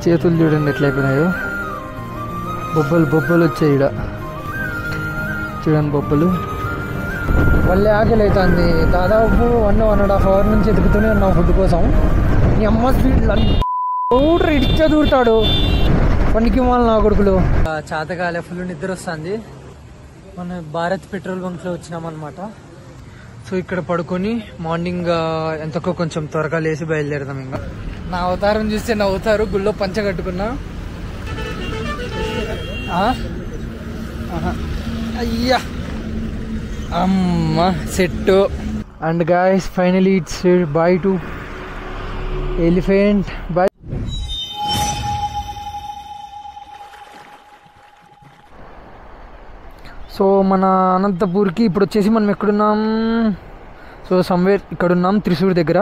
చేతులు చూడండి ఎట్లయిపోయినాయో, బొబ్బలు వచ్చాయి ఇక్కడ చూడండి బొబ్బలు. మళ్ళీ ఆకలి అవుతుంది. దాదాపు 1.5 అవర్ నుంచి ఎదుగుతూనే ఉన్నాం ఫుడ్ కోసం. ఈ అమ్మ స్వీట్ ఇచ్చా దూరుతాడు పనికి వాళ్ళ నా కొడుకులు. చాతకాలే ఫుల్ నిద్ర వస్తుంది. మన భారత్ పెట్రోల్ బంక్లో వచ్చినామన్నమాట. సో ఇక్కడ పడుకొని మార్నింగ్ ఎంతకో కొంచెం త్వరగా లేచి బయలుదేరదాం. ఇంకా నా అవతారం చూస్తే నవ్వుతారు. గుళ్ళో పంచ కట్టుకున్నా. అయ్యా అమ్మ set. And guys finally it's by to elephant by. So మన అనంతపూర్కి ఇప్పుడు వచ్చేసి మనం ఎక్కడున్నాం? సో సమ్వేర్ ఇక్కడ ఉన్నాం, త్రిశూర్ దగ్గర.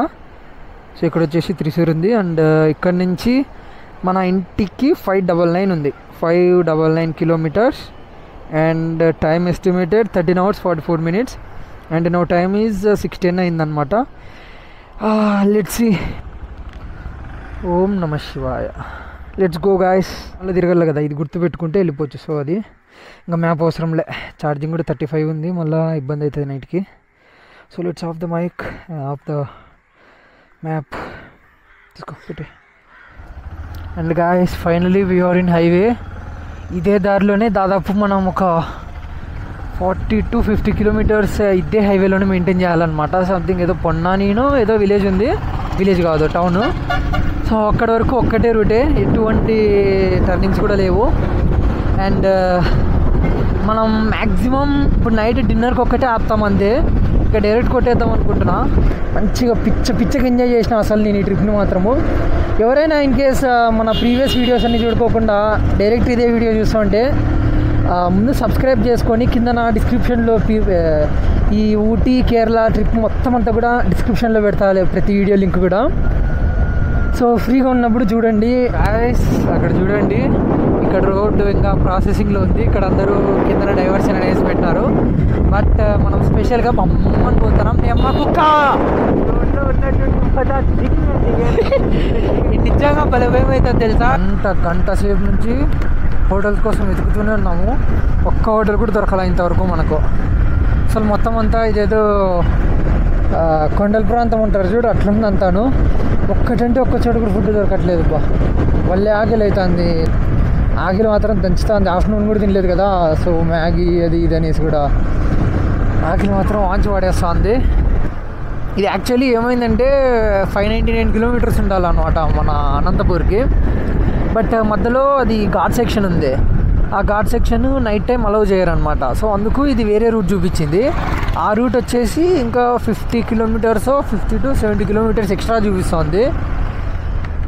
సో ఇక్కడ వచ్చేసి త్రిశూర్ ఉంది. అండ్ ఇక్కడ నుంచి మన ఇంటికి 599 ఉంది. 599 kilometres. And time estimated 13 hours 44 minutes. And no time is 6:10 అయిందనమాట. Let's see. ఓం నమ శివాయ. Let's go guys. అలా తిరగల కదా, ఇది గుర్తుపెట్టుకుంటే వెళ్ళిపోవచ్చు. సో అది ఇంకా మ్యాప్ అవసరంలే. ఛార్జింగ్ కూడా 35 ఉంది, మళ్ళీ ఇబ్బంది అవుతుంది నైట్కి. So let's off the mic, off the map. తీసుకో పెట్టి. And guys finally we are in highway. ఇదే దారిలోనే దాదాపు మనం ఒక 40 to 50 కిలోమీటర్స్ ఇదే హైవేలోనే మెయింటైన్ చేయాలన్నమాట. సంథింగ్ ఏదో పొన్నానీనో ఏదో విలేజ్ ఉంది, విలేజ్ కాదు టౌన్. సో అక్కడి వరకు ఒక్కటే రూటే, ఎటువంటి టర్నింగ్స్ కూడా లేవు. అండ్ మనం మ్యాక్సిమం ఇప్పుడు నైట్ డిన్నర్కి ఒక్కటే ఆపుతాం అంతే. ఇక డైరెక్ట్ కొట్టేద్దాం అనుకుంటున్నా. మంచిగా పిచ్చగా ఎంజాయ్ చేసిన అసలు నేను ఈ ట్రిప్ని మాత్రము. ఎవరైనా ఇన్ కేస్ మన ప్రీవియస్ వీడియోస్ అన్ని చూడుకోకుండా డైరెక్ట్ ఇదే వీడియో చూస్తుంటే ముందు సబ్స్క్రైబ్ చేసుకొని కింద నా డిస్క్రిప్షన్లో ఈ ఊటీ కేరళ ట్రిప్ మొత్తం అంతా కూడా డిస్క్రిప్షన్లో పెడతా, ప్రతి వీడియో లింక్ కూడా. సో ఫ్రీగా ఉన్నప్పుడు చూడండి. అక్కడ చూడండి, ఇక్కడ రోడ్డు ఇంకా ప్రాసెసింగ్లో ఉంది. ఇక్కడ అందరూ కింద డైవర్షన్ అనేసి పెట్టినారు. బట్ మనం స్పెషల్గా బొమ్మని పోతున్నాం. అమ్మ కుక్క నిజంగా భలే భయం అవుతుంది తెలుసా. గంట సేపు నుంచి హోటల్స్ కోసం వెతుకుతూనే ఉన్నాము. ఒక్క హోటల్ కూడా దొరకాల ఇంతవరకు మనకు. అసలు మొత్తం అంతా ఇదేదో కొండల ప్రాంతం ఉంటారు చూడు, అట్లుంది అంతాను. ఒక్కటంటే ఒక్క చోట కూడా ఫుడ్ దొరకట్లేదు. మళ్ళీ ఆకలి అవుతుంది. ఆకలి మాత్రం దంచుతుంది. ఆఫ్టర్నూన్ కూడా తినలేదు కదా, సో మ్యాగీ అది ఇది అనేసి కూడా ఆకలి మాత్రం వాంచి పడేస్తుంది. ఇది యాక్చువల్లీ ఏమైందంటే 599 కిలోమీటర్స్ ఉండాలన్నమాట మన అనంతపూర్కి. బట్ మధ్యలో అది ఘాట్ సెక్షన్ ఉంది. ఆ ghat section night time allow చేయరనమాట. సో అందుకు ఇది వేరే రూట్ చూపించింది. ఆ రూట్ వచ్చేసి ఇంకా 50 కిలోమీటర్స్ 50 to 70 కిలోమీటర్స్ ఎక్స్ట్రా చూపిస్తుంది.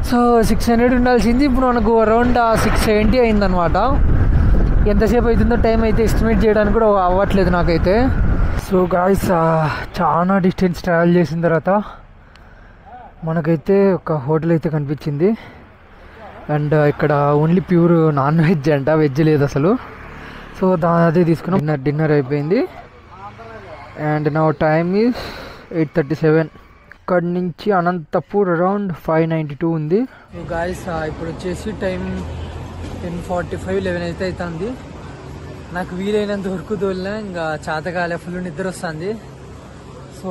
సో 600 ఉండాల్సింది ఇప్పుడు మనకు అరౌండ్ 670 అయిందనమాట. ఎంతసేపు అవుతుందో టైం అయితే ఎస్టిమేట్ చేయడానికి కూడా అవ్వట్లేదు నాకైతే. సో గాయ్స్ చాలా డిస్టెన్స్ ట్రావెల్ చేసిన తర్వాత మనకైతే ఒక హోటల్ అయితే కనిపించింది. అండ్ ఇక్కడ ఓన్లీ ప్యూర్ నాన్ వెజ్ అంట, వెజ్ లేదు అసలు. సో అదే తీసుకున్నాం. డిన్నర్ అయిపోయింది. అండ్ నా టైమ్ ఈజ్ 8:37. ఇక్కడ నుంచి అనంతపూర్ అరౌండ్ 592 ఉంది. గాయస్ ఇప్పుడు వచ్చేసి టైం 10:45 11 అయితే అవుతుంది. నాకు వీలైనంత వరకు తోలినా, ఇంకా చాతకాలే ఫుల్ నిద్ర వస్తుంది. సో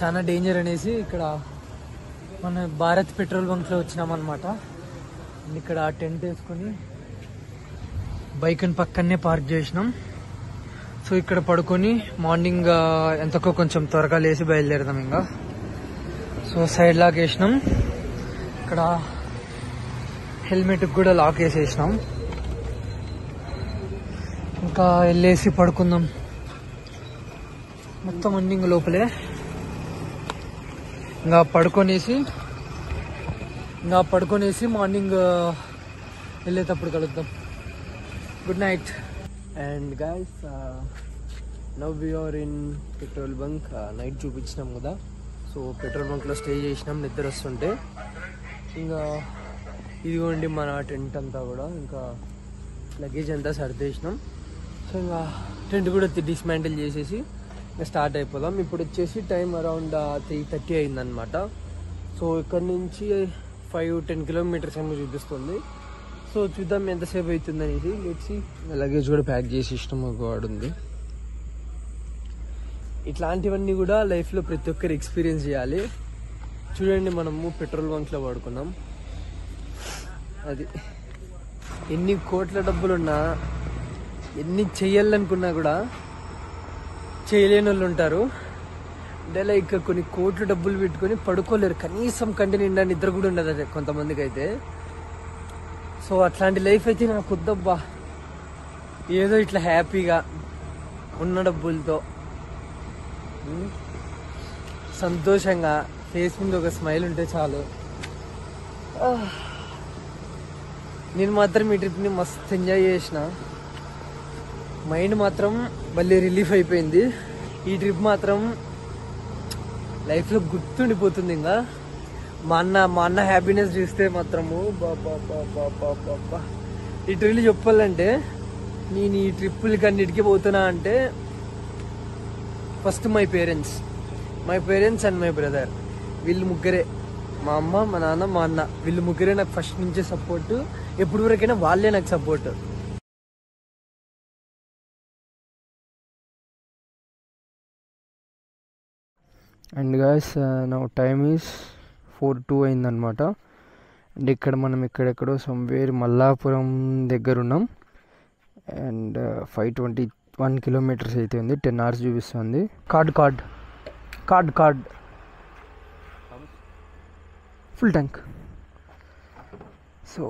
చాలా డేంజర్ అనేసి ఇక్కడ మన భారత్ పెట్రోల్ బంక్లో వచ్చినామన్నమాట. ఇక్కడ టెంట్ వేసుకొని బైక్ని పక్కనే పార్క్ చేసినాం. సో ఇక్కడ పడుకొని మార్నింగ్ ఎంతకో కొంచెం త్వరగా లేచి బయలుదేరదాం. ఇంకా సో సైడ్ లాక్ వేసినాం. ఇక్కడ హెల్మెట్కి కూడా లాక్ వేసేసినాం. ఇంకా వెళ్ళేసి పడుకుందాం. మొత్తం అన్ని ఇంకా లోపలే. ఇంకా పడుకొనేసి మార్నింగ్ వెళ్ళేటప్పుడు కలుద్దాం. Good night. And guys now we are in petrol bunk. Night చూపించినాం కదా, సో పెట్రోల్ బంక్లో స్టే చేసినాం నిద్ర వస్తుంటే. ఇంకా ఇదిగోండి మన టెంట్ అంతా కూడా, ఇంకా లగేజ్ అంతా సర్దేసినాం. సో ఇంకా టెంట్ కూడా డిస్మాంటిల్ చేసేసి ఇంకా స్టార్ట్ అయిపోదాం. ఇప్పుడు వచ్చేసి టైం అరౌండ్ 3:30 అయిందనమాట. సో ఇక్కడ నుంచి 5-10 కిలోమీటర్స్ ఏమో చూపిస్తుంది. సో చూద్దాం ఎంతసేపు అవుతుంది అనేది. లెట్స్ లగేజ్ కూడా ప్యాక్ చేసి ఇష్టం ఒక వాడు ఉంది. ఇట్లాంటివన్నీ కూడా లైఫ్లో ప్రతి ఒక్కరు ఎక్స్పీరియన్స్ చేయాలి. చూడండి, మనము పెట్రోల్ బంక్లో వాడుకున్నాం. అది ఎన్ని కోట్ల డబ్బులున్నా, ఎన్ని చెయ్యాలనుకున్నా కూడా చేయలేని వాళ్ళు ఉంటారు. అంటే లైక్ కొన్ని కోట్ల డబ్బులు పెట్టుకొని పడుకోలేరు, కనీసం కంటి నిండా నిద్ర కూడా ఉండదు అదే కొంతమందికి అయితే. సో అట్లాంటి లైఫ్ అయితే నాకు వద్దబ్బా. ఏదో ఇట్లా హ్యాపీగా ఉన్న డబ్బులతో సంతోషంగా ఫేస్ మీద ఒక స్మైల్ ఉంటే చాలు. నేను మాత్రం ఈ ట్రిప్ని మస్తు ఎంజాయ్ చేసిన. మైండ్ మాత్రం మళ్ళీ రిలీఫ్ అయిపోయింది. ఈ ట్రిప్ మాత్రం లైఫ్లో గుర్తుండిపోతుంది. ఇంకా మా అన్న హ్యాపీనెస్ చూస్తే మాత్రము బాబా లిటరల్లీ చెప్పాలంటే, నేను ఈ ట్రిప్పులకి అన్నిటికీ పోతున్నా అంటే first my parents and my brother, వీళ్ళు ముగ్గురే, మా అమ్మ, మా నాన్న, మా అన్న, వీళ్ళు ముగ్గురే నాకు ఫస్ట్ నుంచే సపోర్ట్. ఎప్పుడు వరకైనా వాళ్ళే నాకు సపోర్ట్. అండ్ గాయస్ నా టైమ్ ఈస్ 4:02 అయిందనమాట. అండ్ ఇక్కడ మనం ఎక్కడెక్కడో సమ్వేర్ మల్లాపురం దగ్గర ఉన్నాం. అండ్ 521 కిలోమీటర్స్ అయితే ఉంది. 10 hours చూపిస్తుంది. Card full tank. So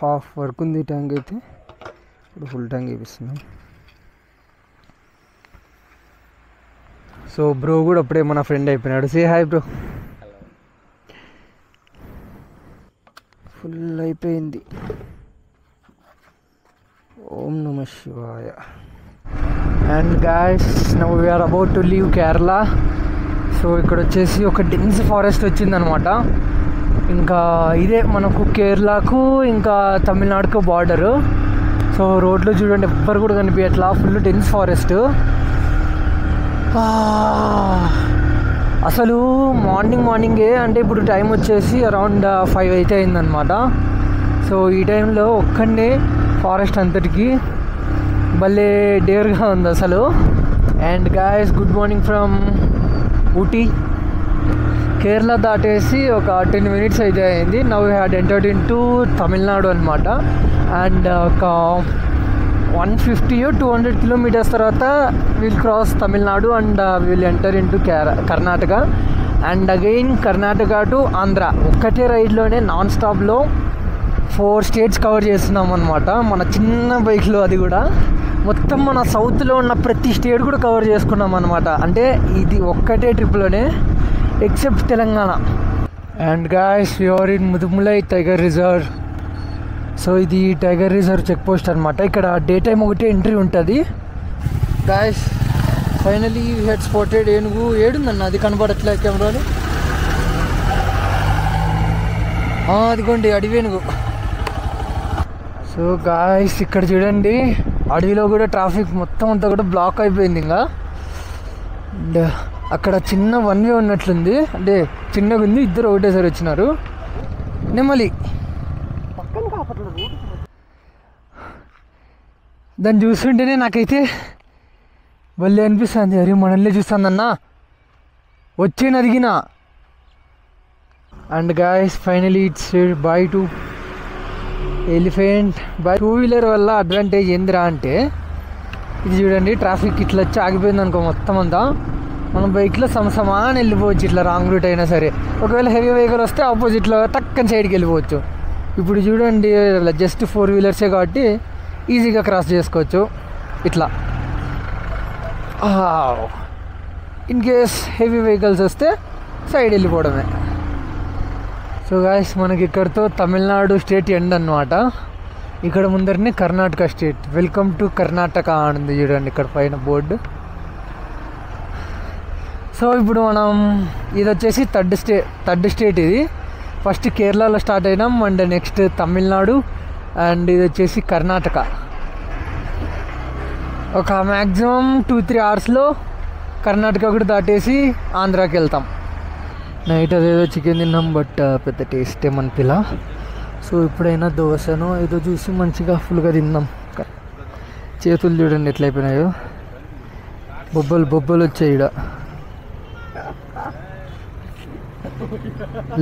half work ఉంది ట్యాంక్ అయితే, ఇప్పుడు ఫుల్ ట్యాంక్ చూపిస్తున్నాం. సో బ్రో కూడా అప్పుడే మన ఫ్రెండ్ అయిపోయినాడు. Say hi bro. ఫుల్ అయిపోయింది. ఓం నమ Shivaya. And guys now we are about to leave Kerala. సో ఇక్కడ వచ్చేసి ఒక డెన్స్ ఫారెస్ట్ వచ్చిందనమాట. ఇంకా ఇదే మనకు కేరళకు ఇంకా తమిళనాడుకు బార్డరు. సో రోడ్లో చూడండి ఎవ్వరు కూడా కనిపించట్లా, ఫుల్ డెన్స్ ఫారెస్ట్. అసలు మార్నింగే అంటే ఇప్పుడు టైం వచ్చేసి అరౌండ్ 5 అయితే అయిందనమాట. సో ఈ టైంలో ఒక్కడే ఫారెస్ట్ అంతటికి భలే డేర్గా ఉంది అసలు. And guys good morning from Ooty. Kerala దాటేసి ఒక 10 minutes అయితే అయింది. Now we had entered into Tamil Nadu అనమాట. అండ్ ఒక 150-200 kilometers తర్వాత will cross Tamil Nadu and will enter into Karnataka. And again Karnataka to Andhra. ఒక్కటే రైడ్లోనే నాన్ స్టాప్లో 4 states కవర్ చేస్తున్నాం అనమాట మన చిన్న బైక్లో. అది కూడా మొత్తం మన సౌత్లో ఉన్న ప్రతి స్టేట్ కూడా కవర్ చేసుకున్నాం అనమాట. అంటే ఇది ఒక్కటే ట్రిప్లోనే except Telangana. And guys we are in Mudumalai tiger reserve. So ఇది టైగర్ రిజర్వ్ చెక్ పోస్ట్ అనమాట. ఇక్కడ డే టైమ్ ఒకటే ఎంట్రీ ఉంటుంది. Guys finally we had spotted ఏనుగు. ఏడుందన్న అది కనబడట్లే కెమెరాలో. అదిగోండి అడవి ఏనుగు. సో గాయస్ ఇక్కడ చూడండి, అడవిలో కూడా ట్రాఫిక్ మొత్తం అంతా కూడా బ్లాక్ అయిపోయింది ఇంకా. అండ్ అక్కడ చిన్న 1 way ఉన్నట్లుంది, అంటే చిన్నగా ఉంది. ఇద్దరు ఒకటేసారి వచ్చినారు. నెమలి దాన్ని చూస్తుంటేనే నాకైతే భలే అనిపిస్తుంది. అరే మనల్ని చూస్తుందన్నా వచ్చేని అడిగినా. And guys finally it's by to elephant. By 2-wheeler వల్ల అడ్వాంటేజ్ ఏందిరా అంటే, ఇది చూడండి ట్రాఫిక్ ఇట్లా వచ్చి ఆగిపోయింది అనుకో మొత్తం అంతా, మనం బైక్లో సమసమాని వెళ్ళిపోవచ్చు. ఇట్లా రాంగ్ రూట్ అయినా సరే, ఒకవేళ హెవీ వెహికల్ వస్తే ఆపోజిట్లో టక్కని సైడ్కి వెళ్ళిపోవచ్చు. ఇప్పుడు చూడండి జస్ట్ 4-wheelers కాబట్టి ఈజీగా క్రాస్ చేసుకోవచ్చు ఇట్లా. ఇన్ కేస్ హెవీ వెహికల్స్ వస్తే సైడ్ వెళ్ళిపోవడమే. సో గాయస్ మనకి ఇక్కడతో తమిళనాడు స్టేట్ ఎండ్ అనమాట. ఇక్కడ ముందరనే Karnataka state. Welcome to Karnataka అని చూడండి ఇక్కడ పైన బోర్డు. సో ఇప్పుడు మనం ఇది వచ్చేసి థర్డ్ స్టేట్ ఇది. ఫస్ట్ కేరళలో స్టార్ట్ అయినాం అండ్ నెక్స్ట్ తమిళనాడు అండ్ ఇది వచ్చేసి కర్ణాటక. ఒక మ్యాక్సిమం 2-3 hours కర్ణాటక కూడా దాటేసి ఆంధ్రాకి వెళ్తాం. నైట్ అదేదో చికెన్ తిన్నాం, బట్ పెద్ద టేస్ట్ ఏమనిపిలా. సో ఇప్పుడైనా దోశను ఏదో చూసి మంచిగా ఫుల్గా తిన్నాం. చేతులు చూడండి ఎట్లా అయిపోయినాయో, బొబ్బలు బొబ్బలు వచ్చాయి ఈడ.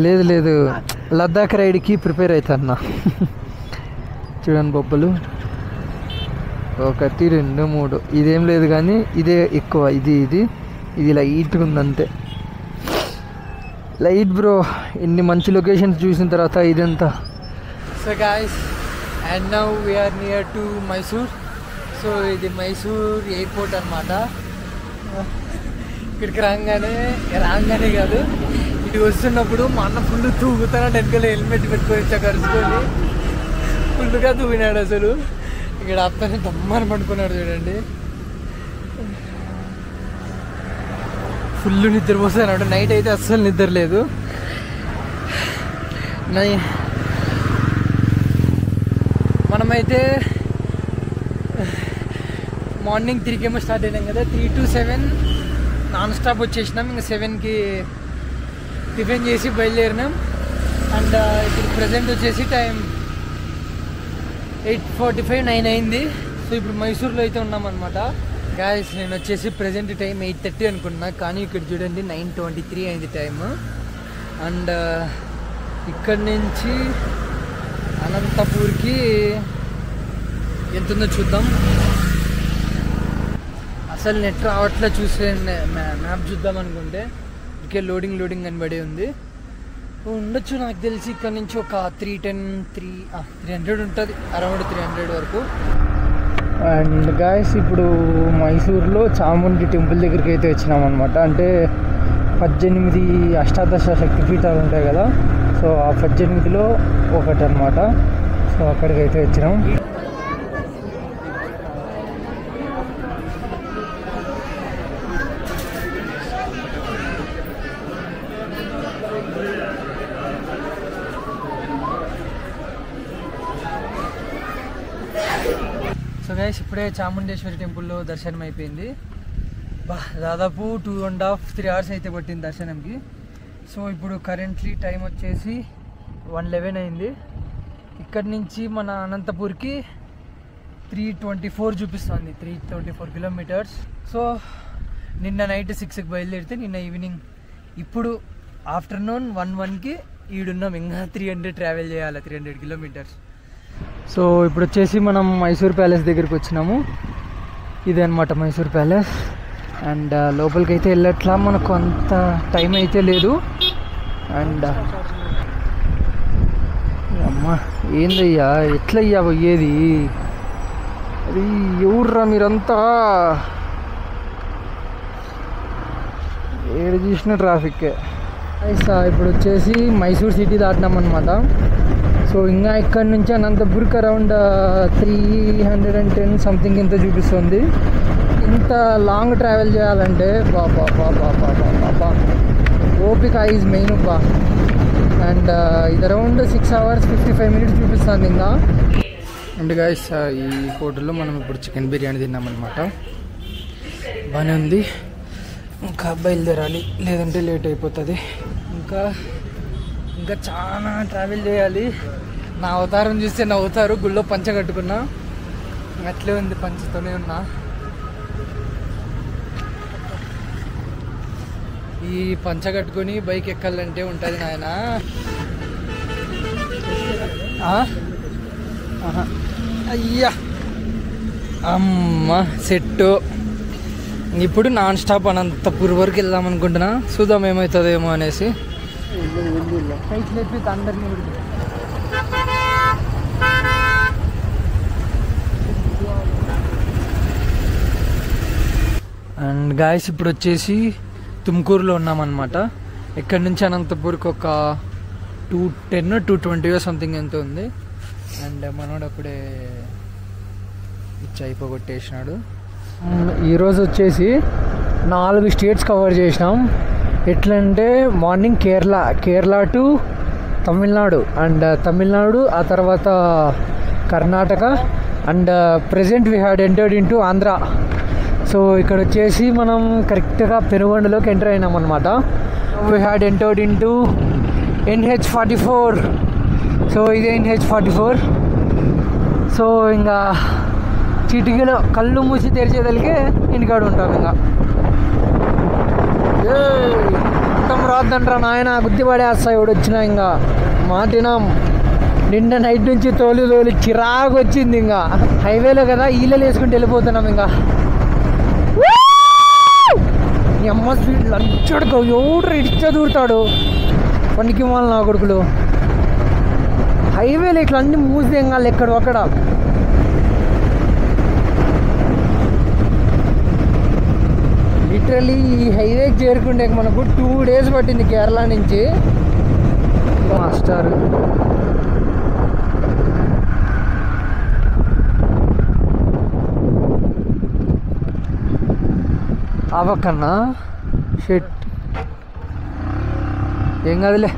లేదు లేదు, లద్దాఖ్ రైడ్కి ప్రిపేర్ అవుతాన్నా. చూడండి బొబ్బలు 1 2 3, ఇదేం లేదు కానీ ఇదే ఎక్కువ. ఇది లైట్గా ఉంది అంతే, లైట్ బ్రో. ఇన్ని మంచి లొకేషన్స్ చూసిన తర్వాత ఇదంతా. So guys, and now we are near to Mysore. సో ఇది మైసూర్ ఎయిర్పోర్ట్ అనమాట. ఇక్కడికి రాగానే కాదు, ఇటు వస్తున్నప్పుడు మా అన్న ఫుల్ తూగుతాడు, వెనకాల హెల్మెట్ పెట్టుకొని కరుచుకొని ఫుల్గా తూగినాడు. అసలు ఇక్కడ అత్తని దమ్మని పడుకున్నాడు చూడండి. ఫుల్ నిద్రపోతున్నాడు. నైట్ అయితే అస్సలు నిద్ర లేదు. మనమైతే మార్నింగ్ 3 స్టార్ట్ అయినాం కదా, 3 to 7 నాన్ స్టాప్ వచ్చేసినాం. ఇంకా 7కి టిఫిన్ చేసి బయలుదేరినాం. అండ్ ఇప్పుడు ప్రజెంట్ వచ్చేసి టైం 8:45 9 అయింది. సో ఇప్పుడు మైసూర్లో అయితే ఉన్నామన్నమాట. గాయస్, నేను వచ్చేసి ప్రజెంట్ టైం 8:30 అనుకున్నా, కానీ ఇక్కడ చూడండి 9:23 అయింది టైము. అండ్ ఇక్కడి నుంచి అనంతపూర్కి ఎంతుందో చూద్దాం. అసలు నెట్ రావట్లే, చూసే మ్యాప్ చూద్దాం అనుకుంటే ఇంకే లోడింగ్ కనబడి ఉంది. ఉండొచ్చు నాకు తెలిసి ఇక్కడ నుంచి ఒక 300 ఉంటుంది, అరౌండ్ 300 వరకు. అండ్ గాయస్, ఇప్పుడు మైసూర్లో చాముండి టెంపుల్ దగ్గరికి అయితే వచ్చినాం అనమాట. అంటే 18 అష్టాదశ శక్తిపీఠాలు ఉంటాయి కదా, సో ఆ 18లో ఒకటి అనమాట. సో అక్కడికి అయితే వచ్చినాం. సో గైస్, ఇప్పుడే చాముండేశ్వరి టెంపుల్లో దర్శనం అయిపోయింది. దాదాపు 2.5-3 hours అయితే పట్టింది దర్శనంకి. సో ఇప్పుడు కరెంట్లీ టైం వచ్చేసి 1:11 అయింది. ఇక్కడి నుంచి మన అనంతపూర్కి 324 చూపిస్తుంది, 324 kilometers. సో నిన్న నైట్ 6కి బయలుదేరితే నిన్న ఈవినింగ్ ఇప్పుడు ఆఫ్టర్నూన్ 1:01కి ఈడున్నాం. ఇంకా 300 ట్రావెల్ చేయాలి, 300 kilometers. సో ఇప్పుడు వచ్చేసి మనం మైసూర్ ప్యాలెస్ దగ్గరికి వచ్చినాము. ఇదే అనమాట మైసూర్ ప్యాలెస్. అండ్ లోపలికి అయితే వెళ్ళట్లా, మనకు అంత టైం అయితే లేదు. అండ్ అమ్మా ఏందయ్యా, ఎట్లయ్యా పోయేది? అది ఎవర్రా మీరంతా? ఏడు చూసిన ట్రాఫిక్కే. ఇప్పుడు వచ్చేసి మైసూర్ సిటీ దాటినాం అనమాట. సో ఇంకా ఇక్కడ నుంచి అనంతపూర్కి అరౌండ్ 310 సంథింగ్ ఇంత చూపిస్తుంది. ఇంత లాంగ్ ట్రావెల్ చేయాలంటే బాబా ఓపిక ఈజ్ మెయిన్ బా. అండ్ ఇది అరౌండ్ 6 hours 55 minutes చూపిస్తుంది ఇంకా. అండ్ గైస్, ఈ హోటల్లో మనం ఇప్పుడు చికెన్ బిర్యానీ తిన్నామన్నమాట. బాగానే ఉంది. ఇంకా బయలుదేరాలి, లేదంటే లేట్ అయిపోతుంది. ఇంకా చాలా ట్రావెల్ చేయాలి. నా అవతారం చూస్తే నవ్వుతారు. గుళ్ళో పంచ కట్టుకున్నా, అట్లే ఉంది, పంచతోనే ఉన్నా. ఈ పంచ కట్టుకొని బైక్ ఎక్కాలంటే ఉంటుంది నాయన. అయ్యా అమ్మ సెట్టు. ఇప్పుడు నాన్ స్టాప్ అనంతపూర్ వరకు వెళ్దాం అనుకుంటున్నా. చూద్దాం ఏమవుతుందేమో అనేసి. అండ్ గాయస్, ఇప్పుడు వచ్చేసి తుమ్కూరులో ఉన్నామన్నమాట. ఇక్కడ నుంచి అనంతపూర్కి ఒక 210-220 సంథింగ్ ఎంత ఉంది. అండ్ మనోడు అప్పుడే ఇచ్చి అయిపోగొట్టేసినాడు. ఈరోజు వచ్చేసి 4 స్టేట్స్ కవర్ చేసినాం. ఎట్లంటే morning Kerala to Tamil Nadu, and Tamil Nadu ఆ తర్వాత Karnataka, and present we had entered in to Andhra. So ఇక్కడ వచ్చేసి మనం కరెక్ట్గా పెనుగొండలోకి ఎంటర్ అయినాం అనమాట. We had entered into NH44. So ఇదే NH44. సో ఇంకా చిటికలో కళ్ళు మూసి తెరిచేదలికే ఇంటికాడు ఉంటాం. ఇంకా మొత్తం రాద్దంట్రా నాయన, గుద్ది పడేస్తా ఇప్పుడు వచ్చినా. ఇంకా మాటినాం నిన్న నైట్ నుంచి తోలి చిరాకు వచ్చింది. ఇంకా హైవేలో కదా ఈలలు వేసుకుంటూ వెళ్ళిపోతున్నాం. ఇంకా అమ్మ స్పీడ్ లంచడుకో ఎవడు ఇచ్చ దూరుతాడు పనికి వాళ్ళ నా కొడుకులు. హైవేలో ఇట్లా అన్ని మూసేయంగా ఎక్కడ ఒక్కడ. లిటరలీ ఈ హైవేకి చేరుకుంటే మనకు 2 days పట్టింది కేరళ నుంచి. మాస్టర్ అవకన్నా షెట్ ఏం కాదులే.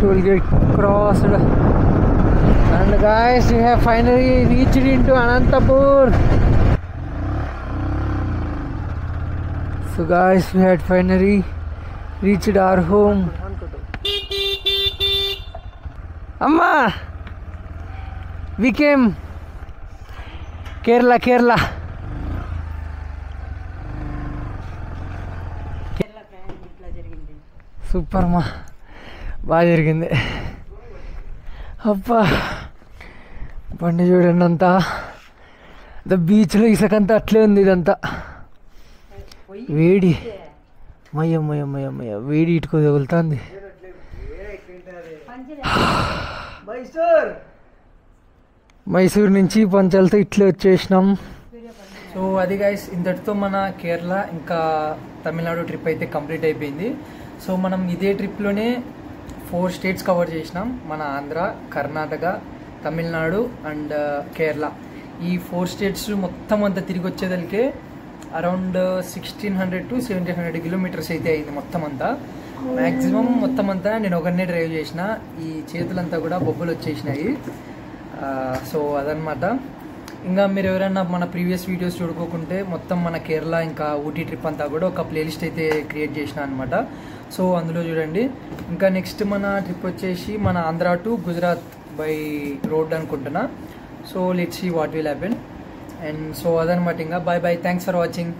Toll gate crossed and guys we have finally reached into Anantapur. So guys we had finally reached our home. Amma we came Kerala super మా బాగా జరిగింది. అబ్బా బండి చూడండి అంతా బీచ్లో ఇసుకంతా అట్లే ఉంది. ఇదంతా వేడి మయ్య వేడి ఇటుకో తగులుతుంది. మైసూర్ నుంచి పంచాలతో ఇట్లే వచ్చేసినాం. సో అది గైస్, ఇంతటితో మన కేరళ ఇంకా తమిళనాడు ట్రిప్ అయితే కంప్లీట్ అయిపోయింది. సో మనం ఇదే ట్రిప్లోనే 4 states కవర్ చేసినాం. మన ఆంధ్ర, కర్ణాటక, తమిళనాడు అండ్ కేరళ. ఈ 4 states మొత్తం అంతా తిరిగి వచ్చేదలికే అరౌండ్ 1600 to 1700 kilometers అయితే అయింది మొత్తం అంతా. మ్యాక్సిమం మొత్తం అంతా నేను ఒకరినే డ్రైవ్ చేసిన. ఈ చేతులంతా కూడా బొబ్బలు వచ్చేసినాయి. సో అదనమాట. ఇంకా మీరు ఎవరైనా మన ప్రీవియస్ వీడియోస్ చూడుకోకుంటే మొత్తం మన కేరళ ఇంకా ఊటీ ట్రిప్ అంతా కూడా ఒక ప్లేలిస్ట్ అయితే క్రియేట్ చేసిన అనమాట. సో అందులో చూడండి. ఇంకా నెక్స్ట్ మన ట్రిప్ వచ్చేసి మన Andhra to Gujarat by road అనుకుంటున్నా. So let's see what will happen. And so అదనమాట. ఇంకా bye bye, thanks for watching.